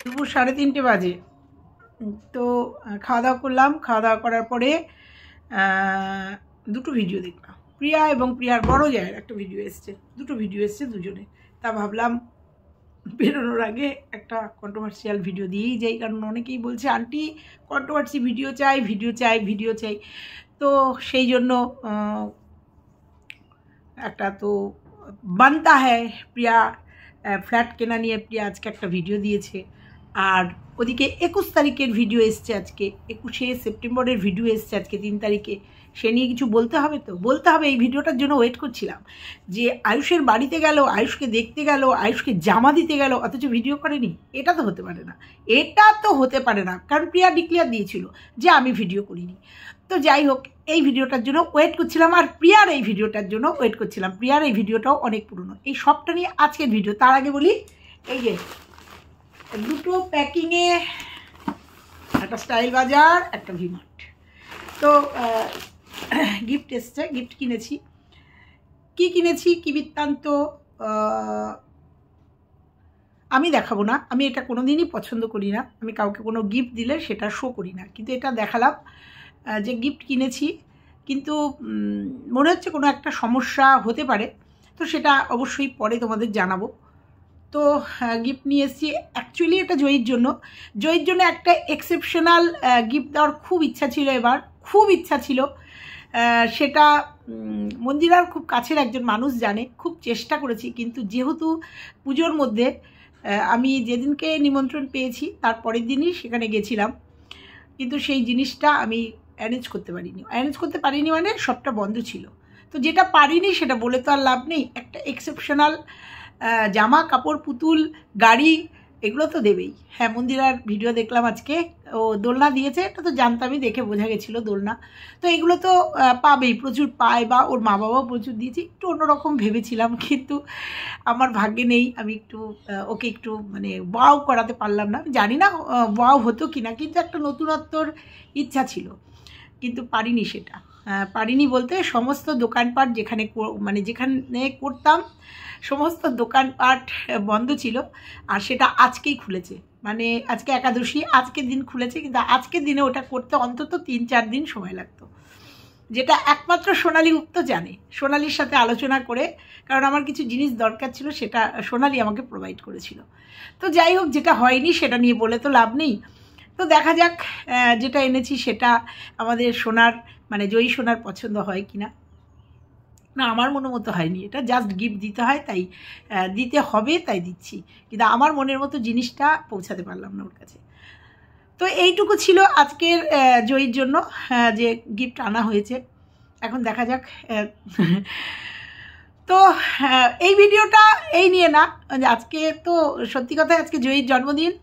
দুপুর 3:30 বাজে। তো খাওয়া দাওয়া করলাম। খাওয়া দাওয়া করার পরে দুটো ভিডিও দেখলাম। প্রিয়া এবং প্রিয়ার বড় জায়ের একটা ভিডিও এসছে, দুটো ভিডিও এসছে দুজনে। তা ভাবলাম বেরোনোর আগে একটা কন্ট্রোভার্সিয়াল ভিডিও দিয়েই যাই, কারণ অনেকেই বলছে আন্টি কন্ট্রোভার্সি ভিডিও চাই, ভিডিও চাই, ভিডিও চাই। তো সেই জন্য একটা তো বানতা হ্যায়। প্রিয়া ফ্ল্যাট কেনা নিয়ে প্রিয়া আজকে একটা ভিডিও দিয়েছে, আর ওদিকে 21 তারিখের ভিডিও এসছে, আজকে 21শে সেপ্টেম্বরের ভিডিও এসছে আজকে 3 তারিখে। সে নিয়ে কিছু বলতে হবে, তো বলতে হবে। এই ভিডিওটার জন্য ওয়েট করছিলাম যে আয়ুষের বাড়িতে গেল, আয়ুষকে দেখতে গেল, আয়ুষকে জামা দিতে গেল, অথচ ভিডিও করেনি। এটা তো হতে পারে না, এটা তো হতে পারে না, কারণ প্রিয়া ডিক্লেয়ার দিয়েছিল যে আমি ভিডিও করিনি। তো যাই হোক, এই ভিডিওটার জন্য ওয়েট করছিলাম, আর প্রিয়ার এই ভিডিওটার জন্য ওয়েট করছিলাম। প্রিয়ার এই ভিডিওটাও অনেক পুরনো। এই সবটা নিয়ে আজকের ভিডিও। তার আগে বলি, এই যে দুটো প্যাকিংয়ে, একটা স্টাইল বাজার, একটা ভিমার্ট। তো গিফট এসছে, গিফট কিনেছি। কি কিনেছি, কি বৃত্তান্ত আমি দেখাবো না। আমি এটা কোনো দিনই পছন্দ করি না। আমি কাউকে কোনো গিফট দিলে সেটা শো করি না, কিন্তু এটা দেখালাম যে গিফট কিনেছি। কিন্তু মনে হচ্ছে কোনো একটা সমস্যা হতে পারে, তো সেটা অবশ্যই পরে তোমাদের জানাবো। তো গিফট নিয়ে এসেছি। অ্যাকচুয়ালি এটা জয়ীর জন্য। জয়ীর জন্য একটা এক্সেপশনাল গিফট দেওয়ার খুব ইচ্ছা ছিল, এবার খুব ইচ্ছা ছিল। সেটা মন্দিরার খুব কাছের একজন মানুষ জানে। খুব চেষ্টা করেছি, কিন্তু যেহেতু পুজোর মধ্যে আমি যেদিনকে নিমন্ত্রণ পেয়েছি তার পরের দিনই সেখানে গেছিলাম, কিন্তু সেই জিনিসটা আমি অ্যারেঞ্জ করতে পারিনি। অ্যারেঞ্জ করতে পারিনি মানে সবটা বন্ধ ছিল। তো যেটা পারিনি সেটা বলে তো আর লাভ নেই। একটা এক্সেপশনাল জামা কাপড়, পুতুল, গাড়ি, এগুলো তো দেবেই। হ্যাঁ, মন্দিরার ভিডিও দেখলাম আজকে, ও দোলনা দিয়েছে, এটা তো জানতামই, দেখে বোঝা গেছিলো দোলনা। তো এগুলো তো পাবেই, প্রচুর পায়, বা ওর মা বাবাও প্রচুর দিয়েছে। একটু অন্যরকম ভেবেছিলাম, কিন্তু আমার ভাগ্যে নেই। আমি একটু ওকে একটু মানে ওয়াও করাতে পারলাম না। জানি না ওয়াও হতো কি না, কিন্তু একটা নতুনত্বর ইচ্ছা ছিল, কিন্তু পারিনি। সেটা পারিনি বলতে, সমস্ত দোকানপাট যেখানে মানে যেখানে করতাম সমস্ত দোকানপাট বন্ধ ছিল। আর সেটা আজকেই খুলেছে, মানে আজকে একাদশী, আজকের দিন খুলেছে, কিন্তু আজকের দিনে ওটা করতে অন্তত 3-4 দিন সময় লাগতো, যেটা একমাত্র সোনালী গুপ্ত জানে। সোনালীর সাথে আলোচনা করে, কারণ আমার কিছু জিনিস দরকার ছিল, সেটা সোনালী আমাকে প্রোভাইড করেছিল। তো যাই হোক, যেটা হয়নি সেটা নিয়ে বলে তো লাভ নেই। তো দেখা যাক যেটা এনেছি সেটা আমাদের সোনার মানে জয়ী সোনার পছন্দ হয় কি না। না, আমার মনের মতো হয়নি। এটা জাস্ট গিফট দিতে হয়, তাই দিতে হবে, তাই দিচ্ছি। কিন্তু আমার মনের মতো জিনিসটা পৌঁছাতে পারলাম না ওর কাছে। তো এইটুকু ছিল আজকের জয়ীর জন্য যে গিফট আনা হয়েছে। এখন দেখা যাক। তো এই ভিডিওটা এই নিয়ে না, আজকে তো সত্যি কথা আজকে জয়ীর জন্মদিন।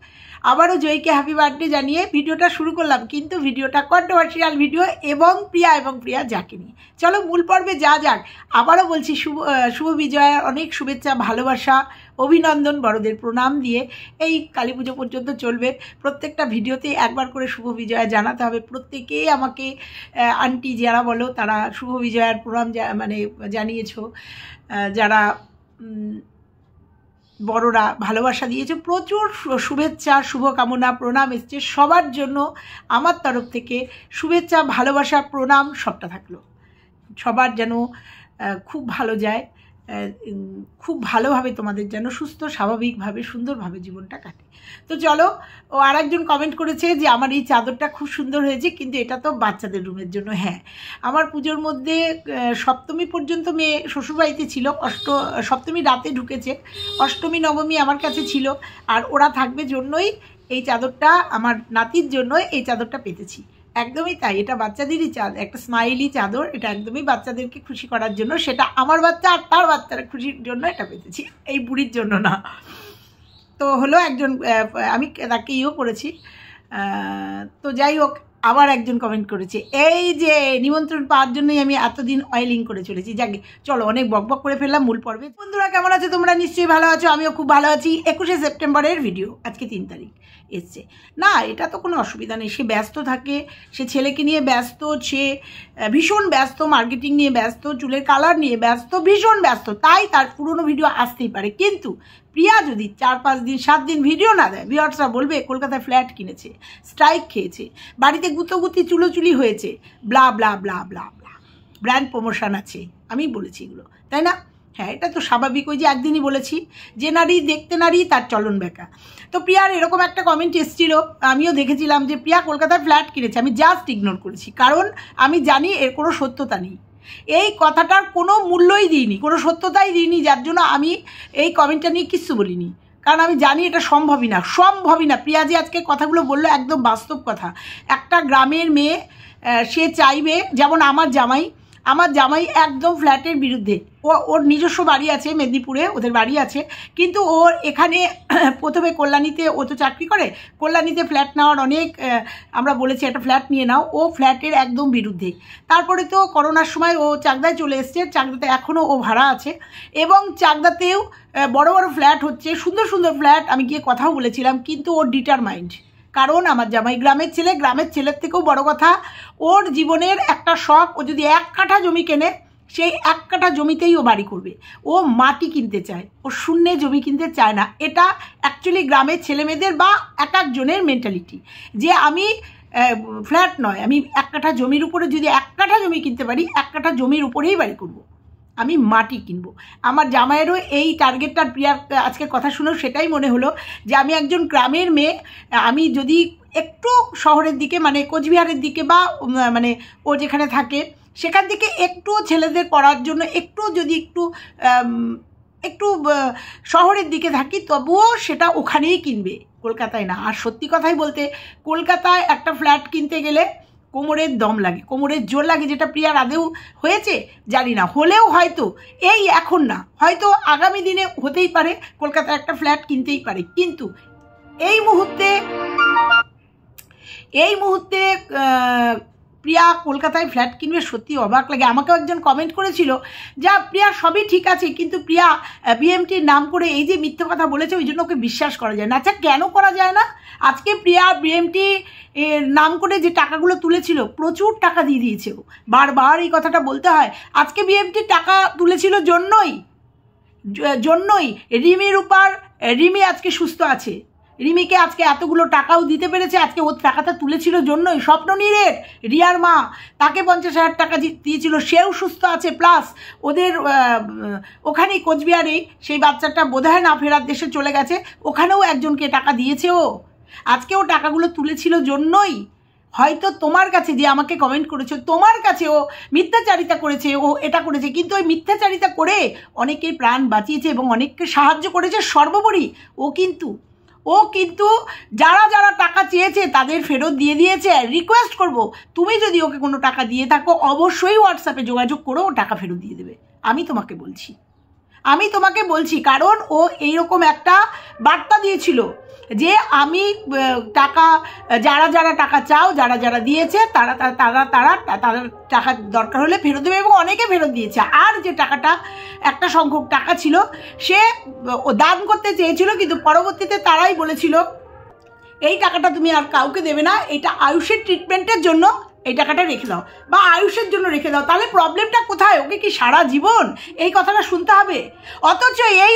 আবারও জয়ীকে হ্যাপি বার্থডে জানিয়ে ভিডিওটা শুরু করলাম, কিন্তু ভিডিওটা কন্ট্রোভার্সিয়াল ভিডিও এবং প্রিয়া যাকে নিয়ে। চলো মূল পর্বে যা যাক। আবারও বলছি, শুভ বিজয়ার অনেক শুভেচ্ছা, ভালোবাসা, অভিনন্দন, বড়দের প্রণাম দিয়ে এই কালী পুজো পর্যন্ত চলবে। প্রত্যেকটা ভিডিওতেই একবার করে শুভ বিজয়া জানাতে হবে। প্রত্যেকেই আমাকে আন্টি যারা বলো, তারা শুভ বিজয়ার প্রণাম মানে জানিয়েছো। যারা বড়রা ভালোবাসা দিয়েছে, প্রচুর শুভেচ্ছা, শুভকামনা, প্রণাম এসছে। সবার জন্য আমার তরফ থেকে শুভেচ্ছা, ভালোবাসা, প্রণাম সবটা থাকলো। সবার যেন খুব ভালো যায়, খুব ভালোভাবে তোমাদের যেন সুস্থ স্বাভাবিকভাবে সুন্দরভাবে জীবনটা কাটে। তো চলো, ও আরেকজন কমেন্ট করেছে যে আমার এই চাদরটা খুব সুন্দর হয়েছে, কিন্তু এটা তো বাচ্চাদের রুমের জন্য। হ্যাঁ, আমার পুজোর মধ্যে সপ্তমী পর্যন্ত মেয়ে শ্বশুরবাড়িতে ছিল, সপ্তমী রাতে ঢুকেছে, অষ্টমী নবমী আমার কাছে ছিল, আর ওরা থাকবে জন্যই এই চাদরটা, আমার নাতির জন্য এই চাদরটা পেতেছি। একদমই তাই, এটা বাচ্চাদেরই একটা স্মাইলি চাদর। এটা একদমই বাচ্চাদেরকে খুশি করার জন্য, সেটা আমার বাচ্চা আর তার বাচ্চারা খুশির জন্য এটা পেতেছি, এই বুড়ির জন্য না। তো হলো একজন, আমি তাকে করেছি। তো যাই হোক, আবার একজন কমেন্ট করেছে, এই যে নিমন্ত্রণ পাওয়ার জন্যই আমি এতদিন অয়েলিং করে চলেছি। যাকে চলো, অনেক বকবক করে ফেললাম, মূল পর্বে। বন্ধুরা কেমন আছো তোমরা? নিশ্চয়ই ভালো আছো, আমিও খুব ভালো আছি। 21শে সেপ্টেম্বরের ভিডিও, আজকে 3 তারিখ এসছে না, এটা তো কোনো অসুবিধা নেই। সে ব্যস্ত থাকে, সে ছেলেকে নিয়ে ব্যস্ত, সে ভীষণ ব্যস্ত, মার্কেটিং নিয়ে ব্যস্ত, চুলের কালার নিয়ে ব্যস্ত, ভীষণ ব্যস্ত, তাই তার পুরনো ভিডিও আসতেই পারে। কিন্তু প্রিয়া যদি 4-5 দিন 7 দিন ভিডিও না দেয়, ভিউয়ার্সরা বলবে কলকাতায় ফ্ল্যাট কিনেছে, স্ট্রাইক খেয়েছে, বাড়িতে গুতোগুতি চুলোচুলি হয়েছে, ব্লা ব্লা ব্লা ব্লা ব্লা, ব্র্যান্ড প্রমোশন আছে, আমি বলেছি এগুলো, তাই না? হ্যাঁ, এটা তো স্বাভাবিক। ওই যে একদিনই বলেছি যে নারী দেখতে নারী তার চলন বেকা। তো প্রিয়ার এরকম একটা কমেন্ট এসেছিল, আমিও দেখেছিলাম যে প্রিয়া কলকাতায় ফ্ল্যাট কিনেছে, আমি জাস্ট ইগনোর করেছি, কারণ আমি জানি এর কোনো সত্যতা নেই, এই কথাটার কোনো মূল্যই দিইনি, কোনো সত্যতাই দিইনি, যার জন্য আমি এই কমেন্টটা নিয়ে কিচ্ছু বলিনি, কারণ আমি জানি এটা সম্ভবই না। প্রিয়া যে আজকে কথাগুলো বললো একদম বাস্তব কথা। একটা গ্রামের মেয়ে, সে চাইবে, যেমন আমার জামাই একদম ফ্ল্যাটের বিরুদ্ধে, ওর নিজস্ব বাড়ি আছে মেদিনীপুরে, ওদের বাড়ি আছে, কিন্তু ওর এখানে প্রথমে কল্যাণীতে, ও তো চাকরি করে, কল্যাণীতে ফ্ল্যাট নেওয়ার অনেক, আমরা বলেছি একটা ফ্ল্যাট নিয়ে নাও, ও ফ্ল্যাটের একদম বিরুদ্ধে। তারপরে তো করোনার সময় ও চাকদায় চলে এসছে, চাকদাতে এখনও ও ভাড়া আছে, এবং চাকদাতেও বড় বড় ফ্ল্যাট হচ্ছে, সুন্দর সুন্দর ফ্ল্যাট, আমি গিয়ে কথাও বলেছিলাম, কিন্তু ওর ডিটারমাইন্ড, কারণ আমার জামাই গ্রামের ছেলের থেকেও বড় কথা, ওর জীবনের একটা শখ, ও যদি 1 কাঠা জমি কেনে, সেই 1 কাঠা জমিতেই ও বাড়ি করবে, ও মাটি কিনতে চায়, ও শূন্যে জমি কিনতে চায় না। এটা অ্যাকচুয়ালি গ্রামের ছেলেমেয়েদের বা এক একজনের মেন্টালিটি, যে আমি ফ্ল্যাট নয়, আমি 1 কাঠা জমির উপরে, যদি 1 কাঠা জমি কিনতে পারি, 1 কাঠা জমির উপরেই বাড়ি করব, আমি মাটি কিনবো। আমার জামাইয়েরও এই টার্গেটটার, প্রিয়ার আজকে কথা শুনেও সেটাই মনে হলো যে আমি একজন গ্রামের মেয়ে, আমি যদি একটু শহরের দিকে, মানে কোচবিহারের দিকে, বা মানে ও যেখানে থাকে সেখান থেকে একটু ছেলেদের পড়ার জন্য একটু শহরের দিকে থাকি, তবুও সেটা ওখানেই কিনবে, কলকাতায় না। আর সত্যি কথাই বলতে, কলকাতায় একটা ফ্ল্যাট কিনতে গেলে কোমরের দম লাগে, কোমরের জোর লাগে, যেটা প্রিয়ার আদেও হয়েছে জানি না, হলেও হয়তো এই এখন না, হয়তো আগামী দিনে হতেই পারে, কলকাতায় একটা ফ্ল্যাট কিনতেই পারে, কিন্তু এই মুহূর্তে প্রিয়া কলকাতায় ফ্ল্যাট কিনবে, সত্যি অবাক লাগে। আমাকেও একজন কমেন্ট করেছিল, যা প্রিয়া সবই ঠিক আছে, কিন্তু প্রিয়া বিএমটির নাম করে এই যে মিথ্যে কথা বলেছে, ওই জন্য ওকে বিশ্বাস করা যায় না। আচ্ছা, কেন করা যায় না? আজকে প্রিয়া বিএমটি এর নাম করে যে টাকাগুলো তুলেছিল, প্রচুর টাকা দিয়ে দিয়েছে, বারবার এই কথাটা বলতে হয়। আজকে বিএমটির টাকা তুলেছিল জন্যই রিমি আজকে সুস্থ আছে, রিমিকে আজকে এতগুলো টাকাও দিতে পেরেছে, আজকে ওর টাকাটা তুলেছিল জন্যই। স্বপ্ননীরের রিয়ার মা, তাকে 50,000 টাকা দিয়েছিল, সেও সুস্থ আছে, প্লাস ওদের ওখানেই কোচবিহারেই সেই বাচ্চাটা বোধহয় না ফেরার দেশে চলে গেছে, ওখানেও একজনকে টাকা দিয়েছে ও, আজকে ও টাকাগুলো তুলেছিল জন্যই। হয়তো তোমার কাছে, যে আমাকে কমেন্ট করেছো, তোমার কাছে ও মিথ্যাচারিতা করেছে, ও এটা করেছে, কিন্তু ওই মিথ্যাচারিতা করে অনেকের প্রাণ বাঁচিয়েছে এবং অনেককে সাহায্য করেছে। সর্বোপরি ও কিন্তু যারা যারা টাকা চেয়েছে তাদের ফেরত দিয়ে দিয়েছে। রিকোয়েস্ট করব, তুমি যদি ওকে কোনো টাকা দিয়ে থাকো, অবশ্যই হোয়াটসঅ্যাপে যোগাযোগ করো, ও টাকা ফেরত দিয়ে দেবে। আমি তোমাকে বলছি, কারণ ও এইরকম একটা বার্তা দিয়েছিল যে আমি টাকা, যারা যারা টাকা চাও, যারা যারা দিয়েছে তারা তাদের টাকা দরকার হলে ফেরত দেবে, এবং অনেকে ফেরত দিয়েছে। আর যে টাকাটা, একটা সংখ্যক টাকা ছিল, সে ও দান করতে চেয়েছিল, কিন্তু পরবর্তীতে তারাই বলেছিল এই টাকাটা তুমি আর কাউকে দেবে না, এটা আয়ুষের ট্রিটমেন্টের জন্য এই টাকাটা রেখে দাও, বা আয়ুষের জন্য রেখে দাও। তাহলে প্রবলেমটা কোথায়? ওকে কি সারা জীবন এই কথাটা শুনতে হবে? অথচ এই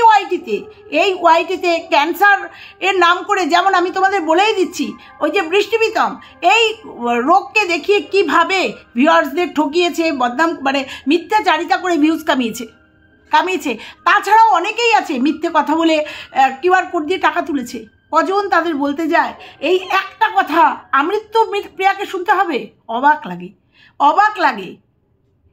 ওয়াইটিতে ক্যান্সার এর নাম করে, যেমন আমি তোমাদের বলেই দিচ্ছি, ওই যে বৃষ্টিবিতম, এই রোগকে দেখিয়ে কিভাবে ভিউয়ার্সদের ঠকিয়েছে, বদনাম, মানে মিথ্যাচারিতা করে ভিউজ কামিয়েছে। তাছাড়াও অনেকেই আছে মিথ্যে কথা বলে কিউআর কোড দিয়ে টাকা তুলেছে। কজন তাদের বলতে যায় এই একটা কথা, আমৃত্যু প্রিয়াকে শুনতে হবে? অবাক লাগে।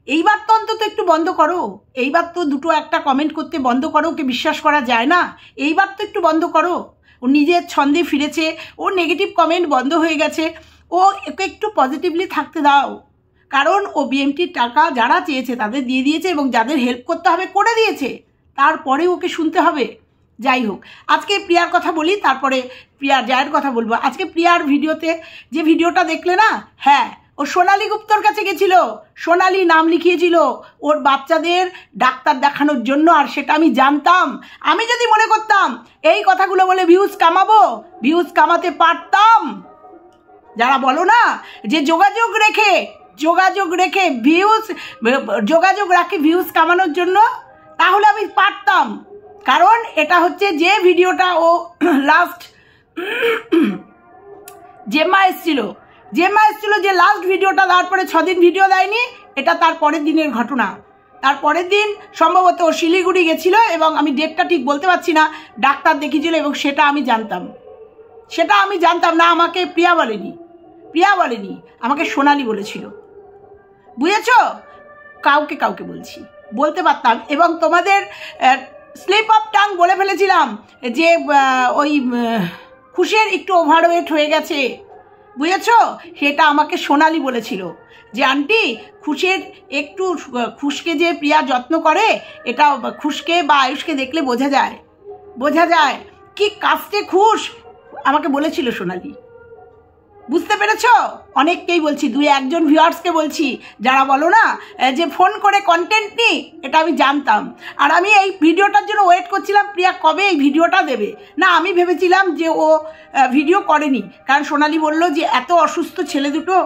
এইবার তো অন্তত একটু বন্ধ করো, এইবার তো দুটো একটা কমেন্ট করতে বন্ধ করো, ওকে বিশ্বাস করা যায় না, এইবার তো একটু বন্ধ করো। ও নিজের ছন্দে ফিরেছে, ও নেগেটিভ কমেন্ট বন্ধ হয়ে গেছে, ওকে একটু পজিটিভলি থাকতে দাও। কারণ ও বিএমটির টাকা যারা চেয়েছে তাদের দিয়ে দিয়েছে, এবং যাদের হেল্প করতে হবে করে দিয়েছে, তারপরে ওকে শুনতে হবে। যাই হোক, আজকে প্রিয়ার কথা বলি, তারপরে প্রিয়ার জায়ের কথা বলবো। আজকে প্রিয়ার ভিডিওতে যে ভিডিওটা দেখলে না, হ্যাঁ, ও সোনালী গুপ্তর কাছে গেছিল, সোনালী নাম লিখিয়েছিল ওর বাচ্চাদের ডাক্তার দেখানোর জন্য, আর সেটা আমি জানতাম। আমি যদি মনে করতাম এই কথাগুলো বলে ভিউজ কামাবো, ভিউজ কামাতে পারতাম। যারা বলো না যে যোগাযোগ রেখে ভিউজ কামানোর জন্য, তাহলে আমি পারতাম। কারণ এটা হচ্ছে যে ভিডিওটা ও লাস্ট জেম্মা এসছিল যে লাস্ট ভিডিওটা, তারপরে 6 দিন ভিডিও দেয়নি, এটা তার পরের দিনের ঘটনা। তার পরের দিন সম্ভবত ও শিলিগুড়ি গেছিল এবং আমি ডেটটা ঠিক বলতে পারছি না, ডাক্তার দেখিয়েছিল এবং সেটা আমি জানতাম না। আমাকে প্রিয়া বলেনি, আমাকে সোনালি বলেছিল, বুঝেছো? কাউকে বলতে পারতাম এবং তোমাদের স্লিপ অফ টাং বলে ফেলেছিলাম যে ওই খুশের একটু ওভারওয়েট হয়ে গেছে, বুঝেছো? সেটা আমাকে সোনালি বলেছিল যে আন্টি খুশকে যে প্রিয়া যত্ন করে, এটা খুশকে বা আয়ুষকে দেখলে বোঝা যায় কি কাস্টে খুশ, আমাকে বলেছিল সোনালি। বুঝতে পেরেছ? অনেককেই বলছি, 2-1 ভিউয়ার্সকে বলছি যারা বলো না যে ফোন করে কন্টেন্ট নি, এটা আমি জানতাম। আর আমি এই ভিডিওটার জন্য ওয়েট করছিলাম প্রিয়া কবে এই ভিডিওটা দেবে। না, আমি ভেবেছিলাম যে ও ভিডিও করেনি, কারণ সোনালি বলল যে এত অসুস্থ ছেলে দুটো,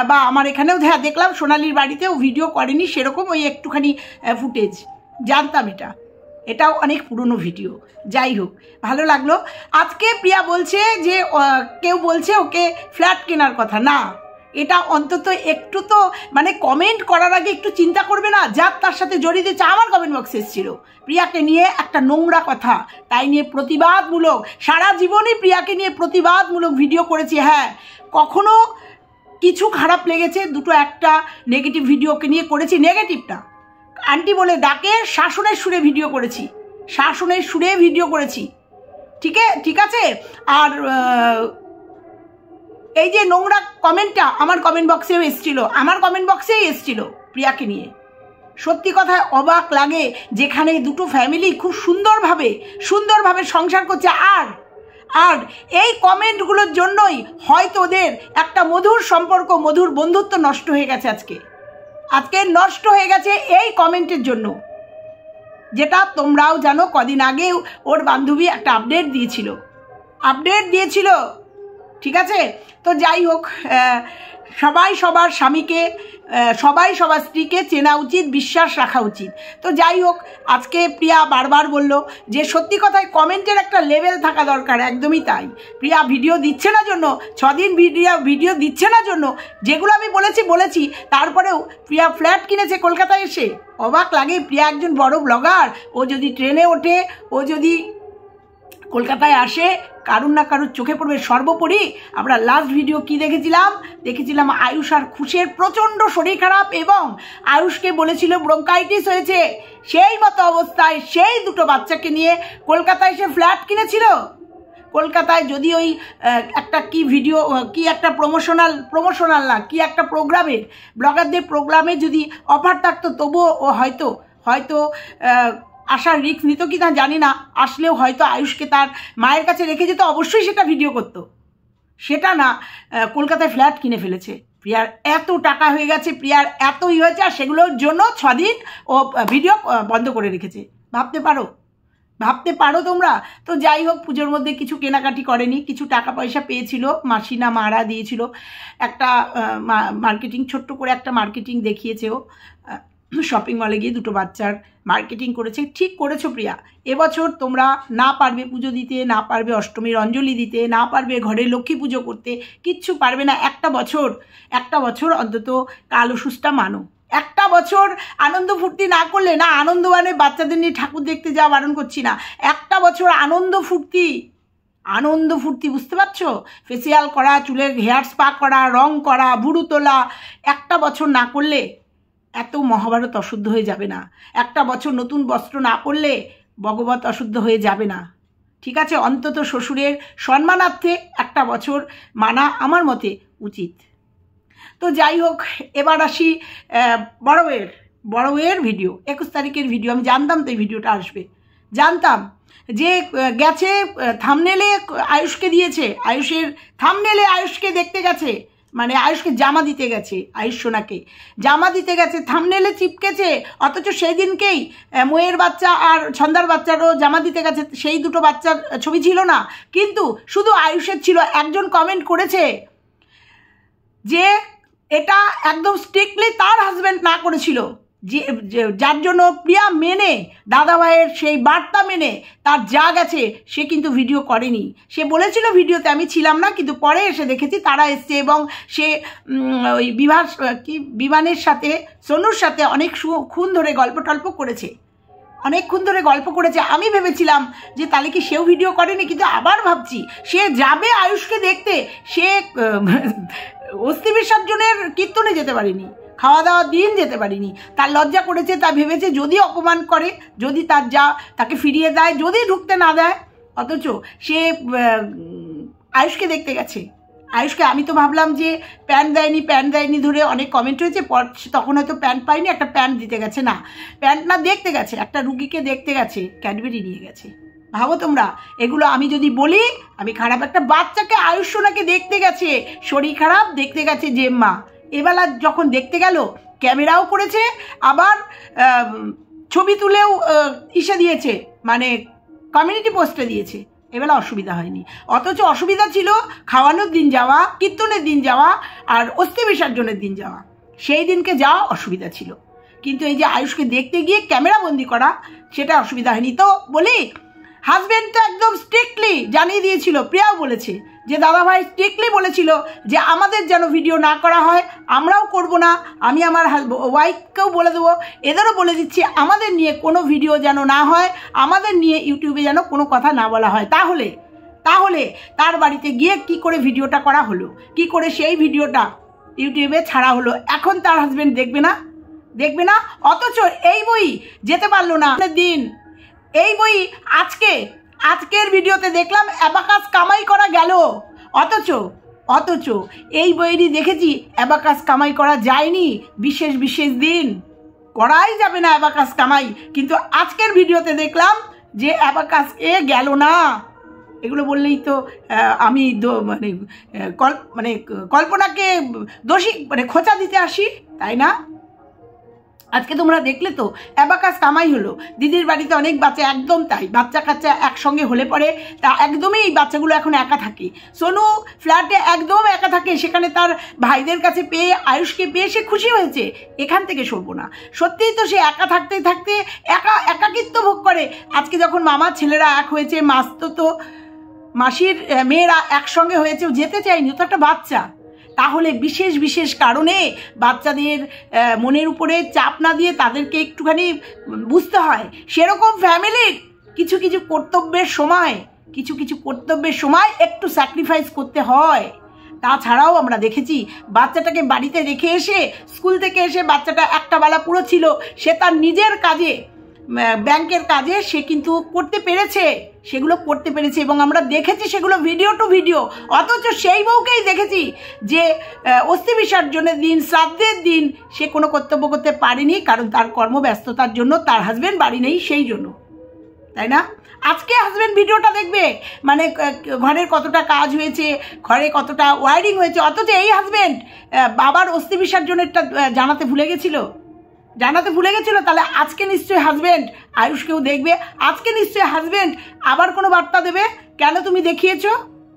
বা আমার এখানেও দেখলাম সোনালির বাড়িতেও ভিডিও করেনি সেরকম, ওই একটুখানি ফুটেজ। জানতাম এটাও অনেক পুরনো ভিডিও। যাই হোক, ভালো লাগলো। আজকে প্রিয়া বলছে যে কেউ বলছে ওকে ফ্ল্যাট কেনার কথা। না, এটা অন্তত একটু তো মানে কমেন্ট করার আগে একটু চিন্তা করবে না? যার তার সাথে জড়িয়ে দিচ্ছে। আমার কমেন্ট বক্সে এসেছিল প্রিয়াকে নিয়ে একটা নোংরা কথা, তাই নিয়ে প্রতিবাদমূলক, সারা জীবনই প্রিয়াকে নিয়ে প্রতিবাদমূলক ভিডিও করেছি। হ্যাঁ, কখনো কিছু খারাপ লেগেছে, দুটো একটা নেগেটিভ ভিডিওকে নিয়ে করেছি। নেগেটিভটা আন্টি বলে ডাকে শাসনের সুরে ভিডিও করেছি, ঠিক আছে। আর এই যে নোংরা কমেন্টটা আমার কমেন্ট বক্সেও এসছিল প্রিয়াকে নিয়ে। সত্যি কথা অবাক লাগে, যেখানে দুটো ফ্যামিলি খুব সুন্দরভাবে সংসার করছে, আর এই কমেন্টগুলোর জন্যই হয়তো ওদের একটা মধুর সম্পর্ক, মধুর বন্ধুত্ব নষ্ট হয়ে গেছে। আজকে নষ্ট হয়ে গেছে এই কমেন্টের জন্য, যেটা তোমরাও জানো। কদিন আগে ওর বান্ধবী একটা আপডেট দিয়েছিল, ঠিক আছে। তো যাই হোক, সবাই সবার স্বামীকে, সবাই সবার স্ত্রীকে চেনা উচিত, বিশ্বাস রাখা উচিত। তো যাই হোক, আজকে প্রিয়া বারবার বলল যে সত্যি কথায় কমেন্টের একটা লেভেল থাকা দরকার। একদমই তাই। প্রিয়া ভিডিও দিচ্ছে না জন্য, 6 দিন ভিডিও দিচ্ছে না জন্য, যেগুলো আমি বলেছি, তারপরেও প্রিয়া ফ্ল্যাট কিনেছে কলকাতায় এসে। অবাক লাগে, প্রিয়া একজন বড় ব্লগার, ও যদি ট্রেনে ওঠে, ও যদি কলকাতায় আসে, কারুর না কারুর চোখে পড়বে। সর্বোপরি আমরা লাস্ট ভিডিও কি দেখেছিলাম আয়ুষ আর খুশের প্রচণ্ড শরীর খারাপ, এবং আয়ুষকে বলেছিল ব্রঙ্কাইটিস হয়েছে। সেই মতো অবস্থায় সেই দুটো বাচ্চাকে নিয়ে কলকাতায় এসে ফ্ল্যাট কিনেছিল। কলকাতায় যদি ওই একটা একটা প্রমোশনাল না কি একটা প্রোগ্রামের, ব্লগারদের প্রোগ্রামে যদি অফার থাকতো, তবুও ও হয়তো আসার রিস্ক নিত কি না জানি না, আসলেও হয়তো আয়ুষকে তার মায়ের কাছে রেখে যেত, অবশ্যই সেটা ভিডিও করতো। সেটা না, কলকাতায় ফ্ল্যাট কিনে ফেলেছে। প্রিয়ার এত টাকা হয়ে গেছে, প্রিয়ার এতই হয়েছে, আর সেগুলোর জন্য 6 দিন ও ভিডিও বন্ধ করে রেখেছে। ভাবতে পারো তোমরা? তো যাই হোক, পুজোর মধ্যে কিছু কেনাকাটি করেনি, কিছু টাকা পয়সা পেয়েছিল, মারা দিয়েছিল। একটা ছোট্ট করে একটা মার্কেটিং দেখিয়েছে ও, শপিং মলে গিয়ে দুটো বাচ্চার মার্কেটিং করেছে। ঠিক করেছো প্রিয়া। এবছর তোমরা না পারবে পুজো দিতে, না পারবে অষ্টমীর অঞ্জলি দিতে, না পারবে ঘরে লক্ষ্মী পুজো করতে, কিচ্ছু পারবে না। একটা বছর অন্তত কাল ওষুধটা মানো। একটা বছর আনন্দ ফুর্তি না করলে, না আনন্দবানে বাচ্চাদের নিয়ে ঠাকুর দেখতে যাওয়া বারণ করছি না, একটা বছর আনন্দ ফুর্তি, বুঝতে পারছো? ফেসিয়াল করা, চুলের হেয়ার স্পা করা, রং করা, ভুরু তোলা, একটা বছর না করলে এত মহাভারত অশুদ্ধ হয়ে যাবে না। একটা বছর নতুন বস্ত্র না পরলে ভগবত অশুদ্ধ হয়ে যাবে না, ঠিক আছে? অন্তত শ্বশুরের সম্মানার্থে একটা বছর মানা আমার মতে উচিত। তো যাই হোক, এবার আসি বড়োয়ের ভিডিও। 21 তারিখের ভিডিও। আমি জানতাম তো এই ভিডিওটা আসবে, জানতাম যে গেছে থাম্বনেলে আয়ুষকে দিয়েছে, আয়ুষকে দেখতে গেছে, মানে আয়ুষকে জামা দিতে গেছে, আয়ুষ সোনাকে জামা দিতে গেছে, থাম্বনেলে চিপকেছে। অথচ সেই দিনকেই ময়ের বাচ্চা আর ছন্দার বাচ্চারও জামা দিতে গেছে, সেই দুটো বাচ্চার ছবি ছিল না, কিন্তু শুধু আয়ুষের ছিল। একজন কমেন্ট করেছে যে এটা একদম স্ট্রিক্টলি তার হাজব্যান্ড না করেছিল, যার জন্য প্রিয়া মেনে দাদাভাইয়ের সেই বার্তা মেনে তার যা গেছে সে কিন্তু ভিডিও করেনি। সে বলেছিল ভিডিওতে আমি ছিলাম না, কিন্তু পরে এসে দেখেছি তারা এসছে এবং সে ওই বিমানের সাথে সোনুর সাথে অনেকক্ষণ ধরে গল্প টল্প করেছে, অনেকক্ষণ ধরে গল্প করেছে। আমি ভেবেছিলাম যে তাহলে কি সেও ভিডিও করেনি, কিন্তু আবার ভাবছি সে যাবে আয়ুষকে দেখতে, সে অস্থি বিসর্জনের কীর্তনে যেতে পারেনি, খাওয়া দাওয়ার দিন যেতে পারিনি। তার লজ্জা করেছে, তা ভেবেছে যদি অপমান করে, যদি তাকে ফিরিয়ে দেয়, যদি ঢুকতে না দেয়, অথচ সে আয়ুষকে দেখতে গেছে। আয়ুষকে আমি তো ভাবলাম যে প্যান্ট দেয়নি ধরে অনেক কমেন্ট হয়েছে, তখন হয়তো প্যান্ট পাইনি, একটা প্যান্ট দিতে গেছে। না, প্যান্ট না, দেখতে গেছে, একটা রুগীকে দেখতে গেছে, ক্যাডবেরি নিয়ে গেছে। ভাবো তোমরা, এগুলো আমি যদি বলি আমি খারাপ। একটা বাচ্চাকে আয়ুষ সোনাকে দেখতে গেছে, শরীর খারাপ, দেখতে গেছে জেম্মা। এবেলা যখন দেখতে গেল ক্যামেরাও করেছে, আবার ছবি তুলেও দিয়েছে, মানে কমিউনিটি পোস্টে দিয়েছে। এবেলা অসুবিধা হয়নি, অথচ অসুবিধা ছিল খাওয়ানোর দিন যাওয়া, কীর্তনের দিন যাওয়া আর অস্থি বিসর্জনের দিন যাওয়া। সেই দিনকে যাওয়া অসুবিধা ছিল, কিন্তু এই যে আয়ুষকে দেখতে গিয়ে ক্যামেরা বন্দি করা, সেটা অসুবিধা হয়নি। তো বলি, হাজব্যান্ড তো একদম স্ট্রিক্টলি জানিয়ে দিয়েছিল, প্রিয়াও বলেছে যে দাদাভাই স্ট্রিক্টলি বলেছিল যে আমাদের যেন ভিডিও না করা হয়, আমরাও করব না। আমি আমার ওয়াইফকেও বলে দেবো, এদেরও বলে দিচ্ছি আমাদের নিয়ে কোনো ভিডিও যেন না হয়, আমাদের নিয়ে ইউটিউবে যেন কোনো কথা না বলা হয়। তাহলে তার বাড়িতে গিয়ে কি করে ভিডিওটা করা হলো, কি করে সেই ভিডিওটা ইউটিউবে ছাড়া হলো, এখন তার হাজব্যান্ড দেখবে না। অথচ এই বই যেতে পারলো না দিন, এই বই আজকের ভিডিওতে দেখলাম অ্যাবাকাস কামাই করা গেল, অথচ এই বইয়েরই দেখেছি অ্যাবাকাস কামাই করা যায়নি। বিশেষ দিন করাই যাবে না অ্যাবাকাস কামাই, কিন্তু আজকের ভিডিওতে দেখলাম যে অ্যাবাকাস গেল না। এগুলো বললেই তো আমি কল্পনাকে দোষী খোঁচা দিতে আসি, তাই না? আজকে তোমরা দেখলে তো অ্যাবাকাস কামাই হলো। দিদির বাড়িতে অনেক বাচ্চা, একদম তাই, বাচ্চা কাচ্চা একসঙ্গে হলে পরে তা একদমই এই বাচ্চাগুলো এখন একা থাকে। সোনু ফ্ল্যাটে একদম একা থাকে, সেখানে তার ভাইদের কাছে পেয়ে, আয়ুষকে পেয়ে সে খুশি হয়েছে, এখান থেকে সরবো না। সত্যিই তো সে একা থাকতে একাকিত্ব ভোগ করে। আজকে যখন মামার ছেলেরা এক হয়েছে, মাসির মেয়েরা একসঙ্গে হয়েছে, যেতে চায়নি, তো একটা বাচ্চা। তাহলে বিশেষ কারণে বাচ্চাদের মনের উপরে চাপ না দিয়ে তাদেরকে একটুখানি বুঝতে হয়, সেরকম ফ্যামিলির কিছু কর্তব্যের সময় একটু স্যাক্রিফাইস করতে হয়। তাছাড়াও আমরা দেখেছি বাচ্চাটাকে বাড়িতে রেখে এসে, স্কুল থেকে এসে বাচ্চাটা একটা বেলা পুরো ছিল, সে তার নিজের কাজে, ব্যাংকের কাজে সে কিন্তু সেগুলো করতে পেরেছে এবং আমরা দেখেছি সেগুলো ভিডিও টু ভিডিও। অথচ সেই বউকেই দেখেছি যে অস্থি বিসর্জনের দিন, শ্রাদ্ধের দিন সে কোনো কর্তব্য করতে পারেনি, কারণ তার কর্মব্যস্ততার জন্য, তার হাজব্যান্ড বাড়ি নেই সেই জন্য, তাই না? আজকে হাজব্যান্ড ভিডিওটা দেখবে, মানে ঘরের কতটা কাজ হয়েছে, ঘরে কতটা ওয়ারিং হয়েছে, অথচ এই হাজব্যান্ড বাবার অস্থি বিসর্জনেরটা জানাতে ভুলে গেছিল। তাহলে আজকে নিশ্চয়ই হাজব্যান্ড আয়ুষকেও দেখবে, আজকে নিশ্চয়ই হাজব্যান্ড আবার কোনো বার্তা দেবে, কেন তুমি দেখিয়েছো,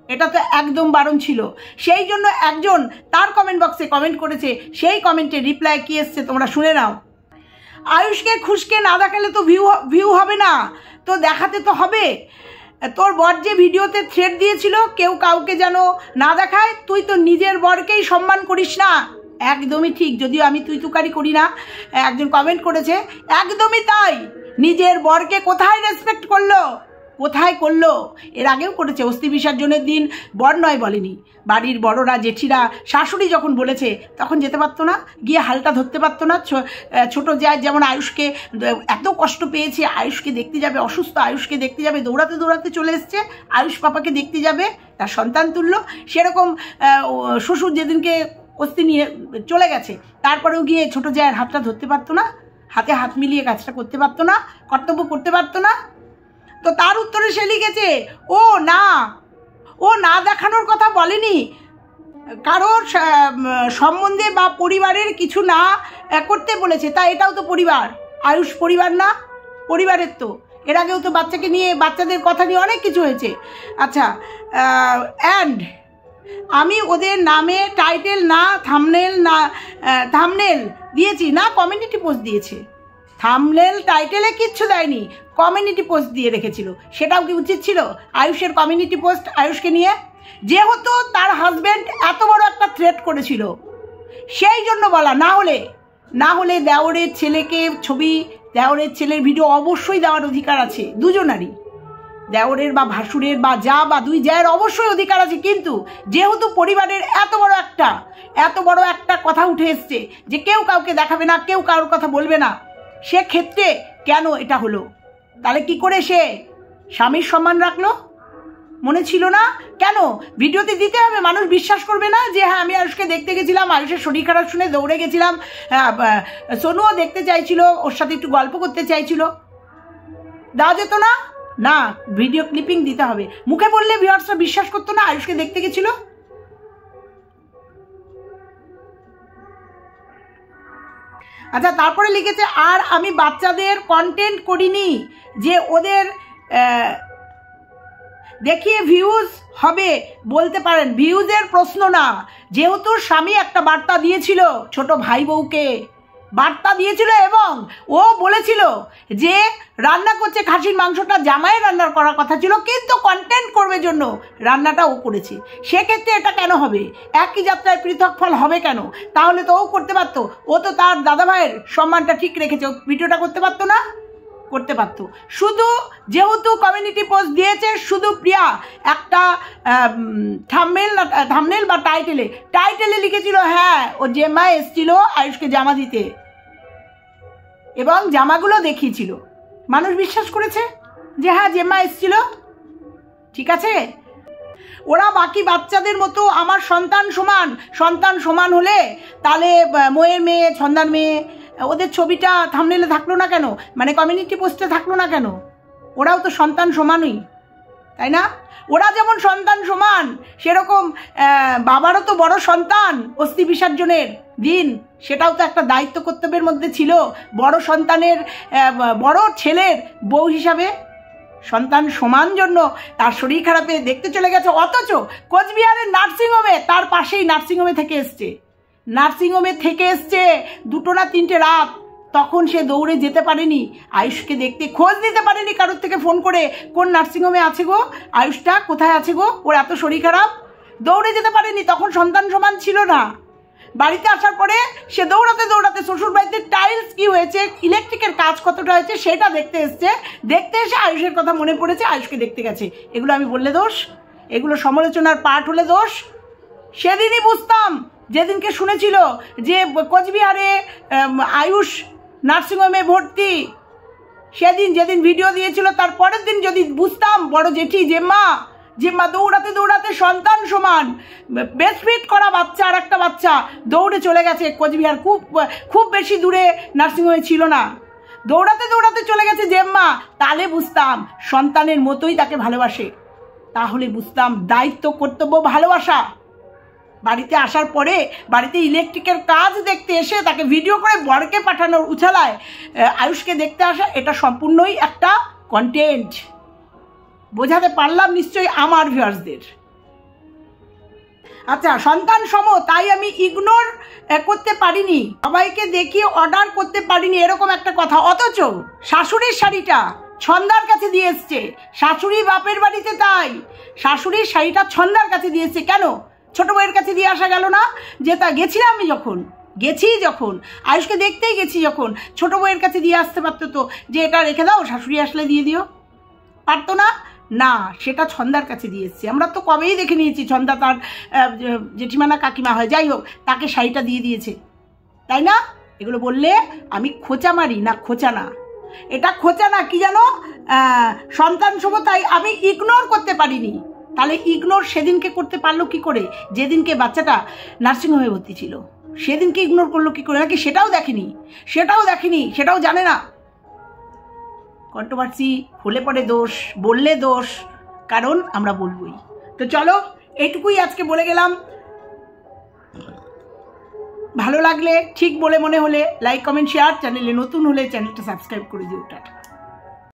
এটা তো একদম বারণ ছিল। সেই জন্য একজন তার কমেন্ট বক্সে কমেন্ট করেছে, সেই কমেন্টে রিপ্লাই কি এসছে তোমরা শুনে নাও। আয়ুষকে খুশকে না দেখালে তো ভিউ হবে না, তো দেখাতে তো হবে। তোর বর যে ভিডিওতে থ্রেড দিয়েছিল কেউ কাউকে যেন না দেখায়, তুই তো নিজের বরকেই সম্মান করিস না। একদমই ঠিক, যদিও আমি তুকারি করি না। একজন কমেন্ট করেছে একদমই তাই, নিজের বরকে কোথায় রেসপেক্ট করলো, এর আগেও করেছে। অস্থি বিসর্জনের দিন বর নয় বলেনি, বাড়ির বড়রা, জেঠিরা, শাশুড়ি যখন বলেছে তখন যেতে পারতো না, গিয়ে হালটা ধরতে পারতো না। ছোট যায় যেমন আয়ুষকে এত কষ্ট পেয়েছে, আয়ুষকে দেখতে যাবে, অসুস্থ আয়ুষকে দেখতে যাবে, দৌড়াতে চলে এসছে, আয়ুষ পাপাকে দেখতে যাবে, তার সন্তান তুল্য। সেরকম শ্বশুর যেদিনকে অস্থি নিয়ে চলে গেছে, তারপরেও গিয়ে ছোট জায়ের হাতটা ধরতে পারতো না, হাতে হাত মিলিয়ে কাজটা করতে পারতো না, কর্তব্য করতে পারতো না। তো তার উত্তরে সে লিখেছে ও না দেখানোর কথা বলেনি, কারোর সম্বন্ধে বা পরিবারের কিছু না করতে বলেছে। তা এটাও তো পরিবার, আয়ুষ পরিবার না? পরিবারের তো এর আগেও তো বাচ্চাকে নিয়ে, বাচ্চাদের কথা নিয়ে অনেক কিছু হয়েছে। আচ্ছা, আমি ওদের নামে টাইটেল না থাম্বনেল দিয়েছি না, কমিউনিটি পোস্ট দিয়েছে, থাম্বনেল টাইটেলে কিচ্ছু দেয়নি, কমিউনিটি পোস্ট দিয়ে রেখেছিল। সেটাও কি উচিত ছিল? আয়ুষের কমিউনিটি পোস্ট আয়ুষকে নিয়ে, যেহেতু তার হাজব্যান্ড এত বড় একটা থ্রেট করেছিল সেই জন্য বলা, না হলে দেওরের ছেলেকে ছবি, দেওরের ছেলের ভিডিও অবশ্যই দেওয়ার অধিকার আছে দুজনারই, দেওরের বা ভাসুরের বা যা বা দুই জায়ের অবশ্যই অধিকার আছে। কিন্তু যেহেতু পরিবারের এত বড় একটা কথা উঠে এসছে যে কেউ কাউকে দেখাবে না, কেউ কারোর কথা বলবে না, সেক্ষেত্রে কেন এটা হলো? তাহলে কি করে সে স্বামীর সম্মান রাখলো? মনে ছিল না? কেন ভিডিওতে দিতে হবে? মানুষ বিশ্বাস করবে না যে হ্যাঁ আমি আয়ুষকে দেখতে গেছিলাম, আয়ুষের শরীর খারাপ শুনে দৌড়ে গেছিলাম, সোনুও দেখতে চাইছিল, ওর সাথে একটু গল্প করতে চাইছিল, দেওয়া যেত না? না, ভিডিও ক্লিপিং দিতে হবে। মুখে বললে ভিউয়ার্সরা বিশ্বাস করতো না আয়ুষকে দেখতে গেছিল? আচ্ছা, তারপরে লিখেছে আর আমি বাচ্চাদের কন্টেন্ট করিনি যে ওদের দেখিয়ে ভিউজ হবে বলতে পারেন। ভিউজের প্রশ্ন না, যেহেতু স্বামী একটা বার্তা দিয়েছিল, ছোট ভাই বউকে বার্তা দিয়েছিল এবং ও বলেছিল যে রান্না করছে খাসির মাংসটা জামাইয়ের রান্নার করার কথা ছিল, কিন্তু কন্টেন্ট করবে জন্য রান্নাটা ও করেছে। সেক্ষেত্রে এটা কেন হবে? একই যাত্রায় পৃথক ফল হবে কেন? তাহলে তো ও করতে পারতো, ও তো তার দাদা ভাইয়ের সম্মানটা ঠিক রেখেছে, ভিডিওটা করতে পারতো না? করতে পারতো। শুধু যেহেতু কমিউনিটি পোস্ট দিয়েছে, শুধু প্রিয়া একটা থাম্বনেল বা টাইটেলে লিখেছিল হ্যাঁ ও জেম্মা এসেছিল আয়ুষকে জামা দিতে এবং জামাগুলো দেখিয়েছিল, মানুষ বিশ্বাস করেছে যে হ্যাঁ জেম্মা এসেছিল, ঠিক আছে। ওরা বাকি বাচ্চাদের মতো আমার সন্তান সমান হলে তাহলে মোয়ের মেয়ে, ছন্দার মেয়ে, ওদের ছবিটা থাম্বনেলে থাকলো না কেন? মানে কমিউনিটি পোস্টে থাকলো না কেন? ওরাও তো সন্তান সমানই, তাই না? ওরা যেমন সন্তান সমান, সেরকম বাবারও তো বড় সন্তান অস্থি বিসর্জনের দিন, সেটাও তো একটা দায়িত্ব কর্তব্যের মধ্যে ছিল বড় সন্তানের, বড় ছেলের বউ হিসাবে। সন্তান সমান জন্য তার শরীর খারাপে দেখতে চলে গেছে, অথচ কোচবিহারের নার্সিংহোমে, তার পাশেই নার্সিংহোমে থেকে এসছে 2টো না 3টে রাত, তখন সে দৌড়ে যেতে পারেনি আয়ুষকে দেখতে, খোঁজ নিতে পারেনি কারোর থেকে ফোন করে কোন নার্সিংহোমে আছে গো, আয়ুষটা কোথায় আছে গো, ওর এত শরীর খারাপ, দৌড়ে যেতে পারেনি, তখন সন্তান সমান ছিল না। বাড়িতে আসার পরে সে দৌড়াতে শ্বশুর বাড়িতে টাইলস কি হয়েছে, ইলেকট্রিকের কাজ কতটা হয়েছে সেটা দেখতে এসে আয়ুষের কথা মনে পড়েছে, আয়ুষকে দেখতে গেছে। এগুলো আমি বললে দোষ? এগুলো সমালোচনার পাঠ হলে দোষ? সেদিনই বুঝতাম, যেদিনকে শুনেছিল যে কোচবিহারে আয়ুষ নার্সিংহোমে ভর্তি, যেদিন ভিডিও দিয়েছিল তার পরের দিন যদি বুঝতাম, বড় জেঠি জেম্মা দৌড়াতে সন্তান সমান ব্রেস্টফিড করা বাচ্চা, আর একটা বাচ্চা দৌড়ে চলে গেছে কোচবিহার, খুব বেশি দূরে নার্সিংহোমে ছিল না, দৌড়াতে চলে গেছে জেম্মা, তাহলে বুঝতাম সন্তানের মতোই তাকে ভালোবাসে, তাহলে বুঝতাম দায়িত্ব, কর্তব্য, ভালোবাসা। বাড়িতে আসার পরে বাড়িতে ইলেকট্রিকের কাজ দেখতে এসে তাকে ভিডিও করে বরকে পাঠানোর উছালায় আয়ুষকে দেখতে আসা, এটা সম্পূর্ণই একটা কন্টেন্ট। বোঝাতে পারলাম নিশ্চয়ই আমার ভিউয়ার্সদের? আচ্ছা, সন্তান সম তাই আমি ইগনোর করতে পারিনি, সবাইকে দেখিয়ে অর্ডার করতে পারিনি, এরকম একটা কথা। অথচ শাশুড়ির শাড়িটা ছন্দার কাছে দিয়ে এসছে, শাশুড়ি বাপের বাড়িতে, তাই শাশুড়ির শাড়িটা ছন্দার কাছে দিয়ে এসছে। কেন ছোট বউয়ের কাছে দিয়ে আসা গেল না? যে তা গেছিলাম আমি যখন আয়ুষকে দেখতেই গেছি, যখন ছোট বউয়ের কাছে দিয়ে আসতে পারতো তো, যে এটা রেখে দাও, শাশুড়ি আসলে দিয়ে দিও, পারতো না? না, সেটা ছন্দার কাছে দিয়ে এসছে। আমরা তো কবেই দেখে নিয়েছি ছন্দা তার জেঠিমানা কাকিমা হয়, যাই হোক, তাকে শাড়িটা দিয়ে দিয়েছে, তাই না? এগুলো বললে আমি খোঁচা মারি না, খোঁচা না, এটা খোঁচা না, কি জানো, সন্তান সম তাই আমি ইগনোর করতে পারিনি। তাহলে ইগনোর সেদিনকে করতে পারলো কি করে? যেদিনকে বাচ্চাটা নার্সিংহোমে ভর্তি ছিল, সেদিনকে ইগনোর করলো কি করে? নাকি সেটাও দেখেনি, সেটাও জানে না? কন্ট্রোভার্সি হলে পরে দোষ, বললে দোষ, কারণ আমরা বলবই। তো চলো, এইটুকুই আজকে বলে গেলাম। ভালো লাগলে, ঠিক বলে মনে হলে লাইক, কমেন্ট, শেয়ার, চ্যানেলে নতুন হলে চ্যানেলটা সাবস্ক্রাইব করে দিও। টাটা।